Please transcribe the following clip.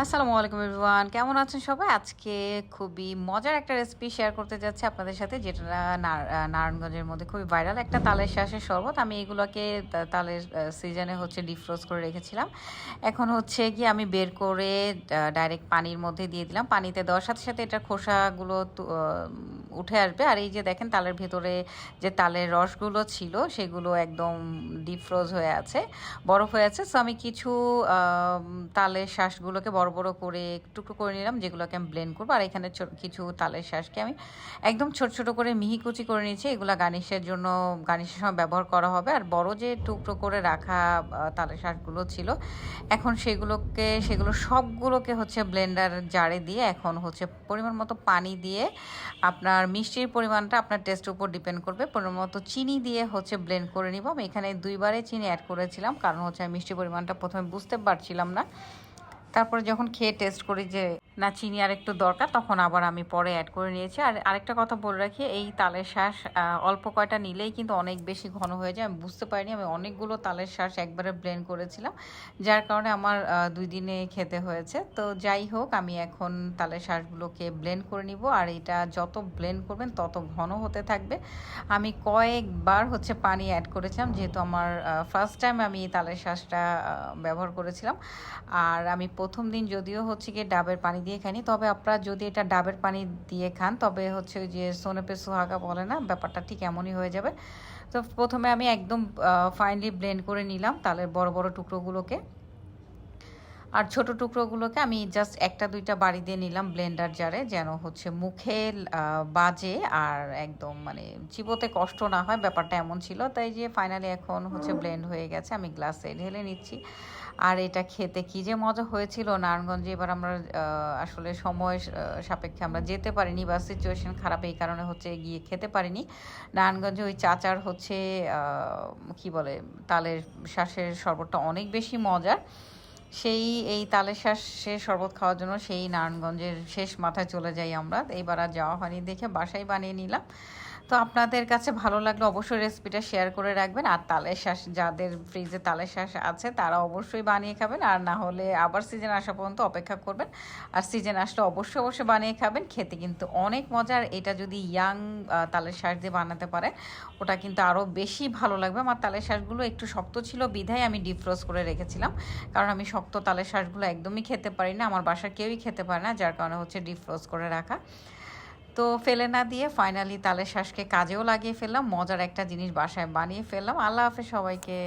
আসসালামু আলাইকুম এভরিওয়ান, কেমন আছেন সবাই? আজকে খুবই মজার একটা রেসিপি শেয়ার করতে যাচ্ছি আপনাদের সাথে, যেটা নারায়ণগঞ্জের মধ্যে খুবই ভাইরাল একটা তালের শাঁসের শরবত। আমি এগুলোকে তালের সিজনে ডিফ্রোজ করে রেখেছিলাম। এখন কি আমি বের করে ডাইরেক্ট পানির মধ্যে দিয়ে দিলাম। পানিতে দেওয়ার সাথে সাথে এটার খোসাগুলো উঠে আসবে। আর এই যে দেখেন, তালের ভেতরে যে তালের রসগুলো ছিল সেগুলো একদম ডিফ্রোজ হয়ে আছে, বরফ হয়ে আছে। সো আমি কিছু তালের শাঁসগুলোকে বড় বড় করে টুকরো করে নিলাম, যেগুলোকে আমি ব্লেন্ড করবো। আর এখানে কিছু তালের শাঁসকে আমি একদম ছোট ছোট করে মিহি কুচি করে নিয়েছি। এগুলো গার্নিশের সময় ব্যবহার করা হবে। আর বড় যে টুকরো করে রাখা তালের শাঁসগুলো ছিল, এখন সেগুলো সবগুলোকে ব্লেন্ডার জারে দিয়ে এখন পরিমাণ মতো পানি দিয়ে, আপনার মিষ্টির পরিমাণটা আপনার টেস্টের উপর ডিপেন্ড করবে, পরিমাণ মতো চিনি দিয়ে ব্লেন্ড করে নিব। আমি এখানে দুইবারে চিনি অ্যাড করেছিলাম, কারণ আমি মিষ্টির পরিমাণটা প্রথমে বুঝতে পারছিলাম না। তারপরে যখন খেয়ে টেস্ট করি যে না, চিনি আর একটু দরকার, তখন আবার আমি পরে অ্যাড করে নিয়েছি। আর আরেকটা কথা বলে রাখি, এই তালের শাঁস অল্প কয়টা নিলেই কিন্তু অনেক বেশি ঘন হয়ে যায়। আমি বুঝতে পারিনি, আমি অনেকগুলো তালের শাঁস একবারে ব্লেন্ড করেছিলাম, যার কারণে আমার 2 দিনে খেতে হয়েছে। তো যাই হোক, আমি এখন তালের শাঁসগুলোকে ব্লেন্ড করে নিব। আর এটা যত ব্লেন্ড করবেন তত ঘন হতে থাকবে। আমি কয়েকবার পানি অ্যাড করেছিলাম, যেহেতু আমার ফার্স্ট টাইম আমি তালের শাঁসটা ব্যবহার করেছিলাম। আর আমি প্রথম দিন যদিও গিয়ে ডাবের পানি দিয়ে খাইনি, তবে আপনারা যদি এটা ডাবের পানি দিয়ে খান, তবে ওই যে সোনে পে সুহাগা বলে না, ব্যাপারটা ঠিক এমনই হয়ে যাবে। তো প্রথমে আমি একদম ফাইনলি ব্লেন্ড করে নিলাম তালের বড় বড় টুকরোগুলোকে। আর ছোট টুকরোগুলোকে আমি জাস্ট একটা দুইটা বাড়ি দিয়ে নিলাম ব্লেন্ডার জারে, যেন মুখে বাজে আর একদম চিবোতে কষ্ট না হয়, ব্যাপারটা এমন ছিল। তাই যে ফাইনালি এখন ব্লেন্ড হয়ে গেছে, আমি গ্লাসে ঢেলে নিচ্ছি। আর এটা খেতে কী যে মজা হয়েছিল! নারায়ণগঞ্জে এবার আমরা আসলে সময় সাপেক্ষে আমরা যেতে পারিনি, বা সিচুয়েশন খারাপ, এই কারণে গিয়ে খেতে পারিনি। নারায়ণগঞ্জে ওই চাচার কি বলে, তালের শাঁসের শরবতটা অনেক বেশি মজার। এই তালের শাঁসের শরবত খাওয়ার জন্য নারায়ণগঞ্জের শেষ মাথায় চলে যাই আমরা। এইবার আর যাওয়া হয়নি দেখে বাসায় বানিয়ে নিলাম। তো আপনাদের কাছে ভালো লাগলে অবশ্যই রেসিপিটা শেয়ার করে রাখবেন। আর তালের শাঁস, যাদের ফ্রিজে তালের শাঁস আছে তারা অবশ্যই বানিয়ে খাবেন, আর না হলে আবার সিজন আসা পর্যন্ত অপেক্ষা করবেন। আর সিজন আসলে অবশ্যই বানিয়ে খাবেন, খেতে কিন্তু অনেক মজার। এটা যদি ইয়াং তালের শাঁস দিয়ে বানাতে পারে, ওটা কিন্তু আরও বেশি ভালো লাগবে। আমার তালের শাঁসগুলো একটু শক্ত ছিল, বিধায় আমি ডিফ্রোজ করে রেখেছিলাম, কারণ আমি শক্ত তালের শাঁসগুলো একদমই খেতে পারি না, আমার বাসার কেউই খেতে পারে না, যার কারণে ডিফ্রোজ করে রাখা। তো ফেলে না দিয়ে ফাইনালি তালের শাঁসকে কাজেও লাগিয়ে ফেললাম, মজার একটা জিনিস বাসায় বানিয়ে ফেললাম। আল্লাহ হাফেজ সবাইকে।